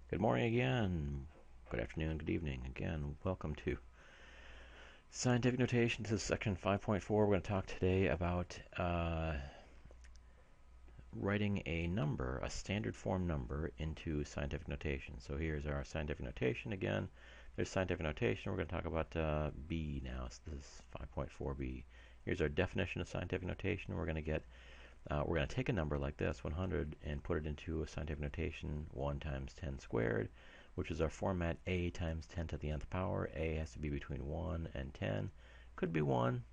Good morning again. Good afternoon, good evening. Again, welcome to Scientific Notation. This is section 5.4. We're going to talk today about writing a number, a standard form number, into scientific notation. So here's our scientific notation again. There's scientific notation. We're going to talk about B now. So this is 5.4b. Here's our definition of scientific notation. We're going to take a number like this, 100, and put it into a scientific notation, 1 times 10 squared, which is our format, a times 10 to the nth power. A has to be between 1 and 10. Could be 1,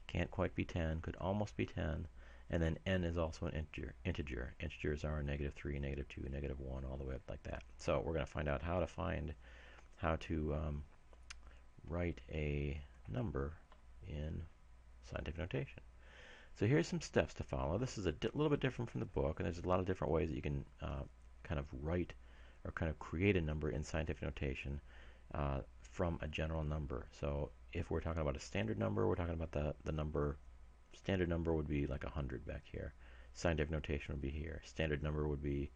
can't quite be 10, could almost be 10. And then n is also an integer. Integers are negative 3, negative 2, negative 1, all the way up like that. So we're going to find out how to write a number in scientific notation. So here's some steps to follow. This is a little bit different from the book, and there's a lot of different ways that you can kind of write or kind of create a number in scientific notation from a general number. So if we're talking about a standard number, we're talking about the number. Standard number would be like 100 back here. Scientific notation would be here. Standard number would be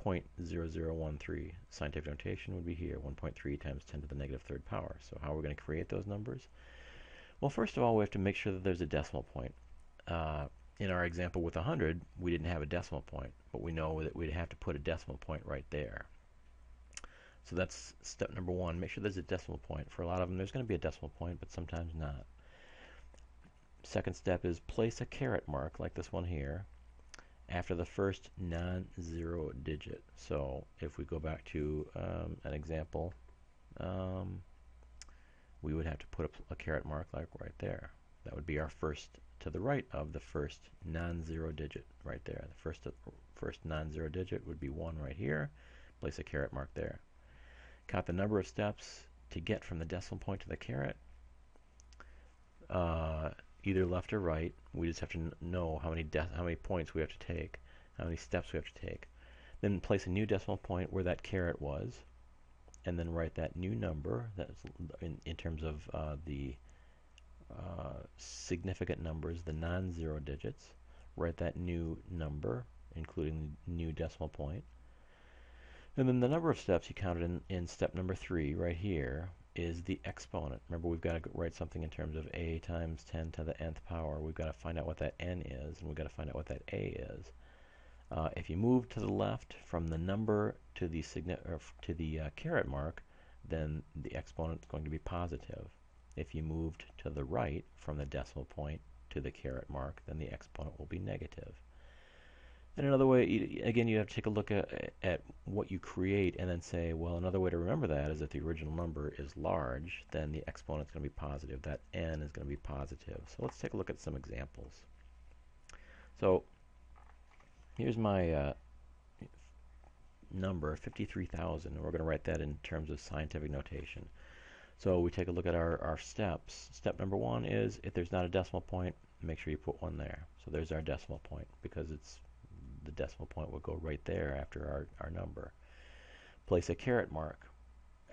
0.0013. Scientific notation would be here, 1.3 times 10 to the negative third power. So how are we going to create those numbers? Well, first of all, we have to make sure that there's a decimal point. In our example with 100, we didn't have a decimal point, but we know that we'd have to put a decimal point right there. So that's step number one. Make sure there's a decimal point. For a lot of them, there's going to be a decimal point, but sometimes not. Second step is place a caret mark, like this one here, after the first non-zero digit. So if we go back to an example, we would have to put a caret mark like right there. That would be our first to the right of the first non-zero digit right there. The first non-zero digit would be 1 right here. Place a caret mark there. Count the number of steps to get from the decimal point to the caret, either left or right. We just have to know how many points we have to take, how many steps we have to take. Then place a new decimal point where that caret was, and then write that new number. That's in terms of the significant numbers, the non-zero digits. Write that new number, including the new decimal point. And then the number of steps you counted in step number 3 right here is the exponent. Remember, we've got to write something in terms of a times 10 to the nth power. We've got to find out what that n is, and we've got to find out what that a is. If you move to the left from the number to the caret mark, then the exponent is going to be positive. If you moved to the right from the decimal point to the caret mark, then the exponent will be negative. And another way, again, you have to take a look at what you create and then say, well, another way to remember that is if the original number is large, then the exponent is going to be positive. That n is going to be positive. So let's take a look at some examples. So here's my number, 53,000, and we're going to write that in terms of scientific notation. So we take a look at our steps. Step number 1 is if there's not a decimal point, make sure you put 1 there. So there's our decimal point, because the decimal point will go right there after our number. Place a caret mark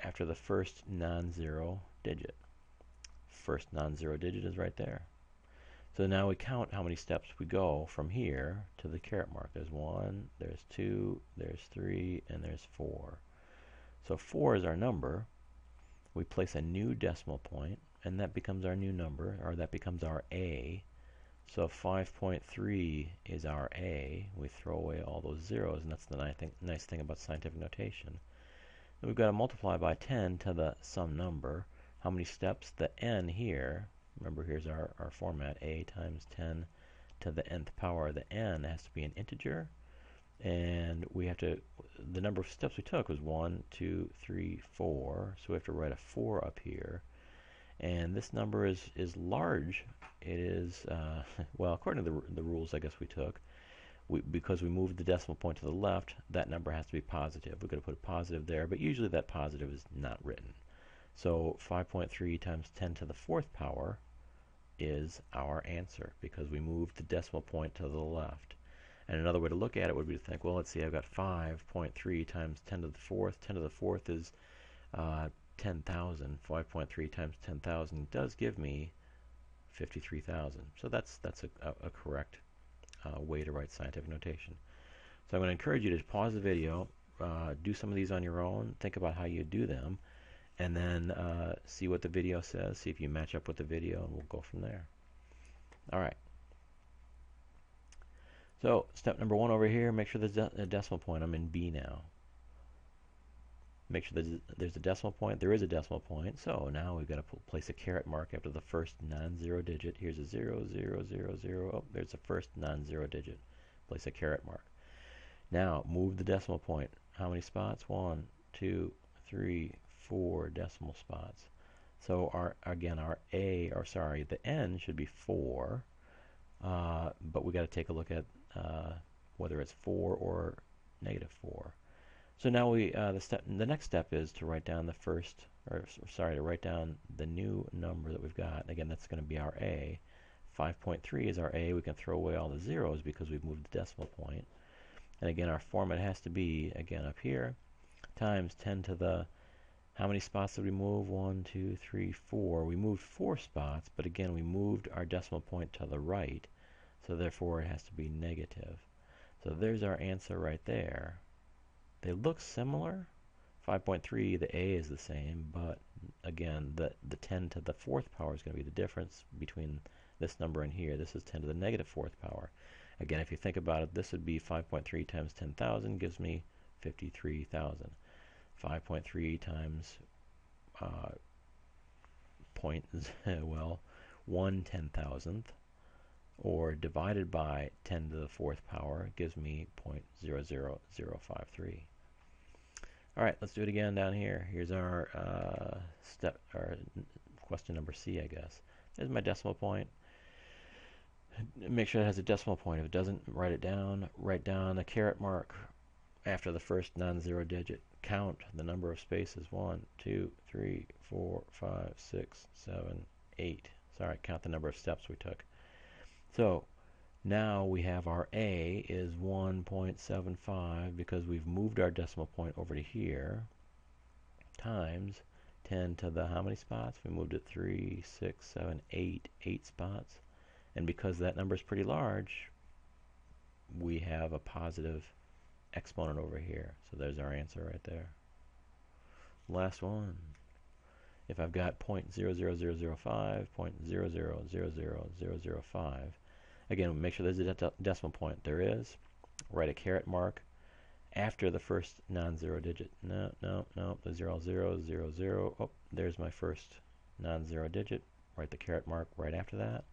after the first non-zero digit. First non-zero digit is right there. So now we count how many steps we go from here to the caret mark. There's 1, there's 2, there's 3, and there's 4. So 4 is our number. We place a new decimal point, and that becomes our new number, or that becomes our a. So 5.3 is our a. We throw away all those zeros, and that's the nice thing about scientific notation. And we've got to multiply by 10 to the sum number. How many steps? The n here, remember here's our format, a times 10 to the nth power. The n has to be an integer, and we have to, the number of steps we took was 1, 2, 3, 4, so we have to write a 4 up here. And this number is large. It is, well, according to the rules I guess we took, because we moved the decimal point to the left, that number has to be positive. We're going to put a positive there, but usually that positive is not written. So 5.3 times 10 to the 4th power is our answer, because we moved the decimal point to the left. And another way to look at it would be to think, well, let's see, I've got 5.3 times 10 to the 4th. 10 to the 4th is 10,000. 5.3 times 10,000 does give me 53,000. So that's a correct way to write scientific notation. So I'm going to encourage you to pause the video, do some of these on your own. Think about how you do them, and then see what the video says. See if you match up with the video, and we'll go from there. All right. So step number 1 over here, make sure there's a decimal point. I'm in B now. Make sure there's a decimal point. There is a decimal point. So now we've got to place a caret mark after the first non-zero digit. Here's a 0, 0, 0, 0. Oh, there's the first non-zero digit. Place a caret mark. Now move the decimal point. How many spots? 1, 2, 3, 4 decimal spots. So our the n should be 4, but we got to take a look at whether it's 4 or negative 4. So now the next step is to write down to write down the new number that we've got. Again, that's going to be our a. 5.3 is our a. We can throw away all the zeros because we've moved the decimal point. And again, our format has to be, again, up here, times 10 to the, how many spots did we move? 1, 2, 3, 4. We moved 4 spots, but again, we moved our decimal point to the right, so therefore it has to be negative. So there's our answer right there. They look similar. 5.3, the a is the same, but again, the 10 to the 4th power is going to be the difference between this number and here. This is 10 to the negative 4th power. Again, if you think about it, this would be 5.3 times 10,000 gives me 53,000. 5.3 times 1 10,000th, or divided by 10 to the 4th power gives me 0.00053. All right, let's do it again down here. Here's our question number C, I guess. There's my decimal point. Make sure it has a decimal point. If it doesn't, write it down. Write down a caret mark after the first non-zero digit. Count the number of spaces. 1, 2, 3, 4, 5, 6, 7, 8. Sorry, count the number of steps we took. So now we have our a is 1.75 because we've moved our decimal point over to here, times 10 to the how many spots? We moved it 3, 6, 7, 8. 8 spots. And because that number is pretty large, we have a positive exponent over here. So there's our answer right there. Last one. If I've got 0.00005, 0.0000005, again, make sure there's a decimal point. There is. Write a caret mark after the first non-zero digit. No, the 0, 0, 0, 0. Oh, there's my first non-zero digit. Write the caret mark right after that.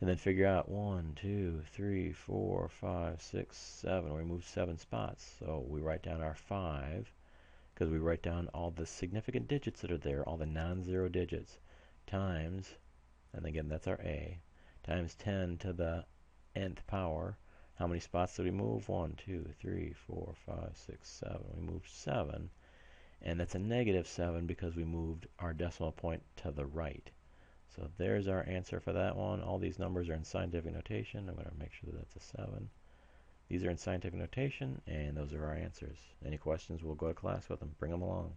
And then figure out 1, 2, 3, 4, 5, 6, 7. We moved 7 spots. So we write down our 5, because we write down all the significant digits that are there, all the non-zero digits, times, and again, that's our a, times 10 to the nth power. How many spots did we move? 1, 2, 3, 4, 5, 6, 7. We moved 7. And that's a negative 7 because we moved our decimal point to the right. So there's our answer for that one. All these numbers are in scientific notation. I'm going to make sure that that's a 7. These are in scientific notation, and those are our answers. Any questions, we'll go to class with them. Bring them along.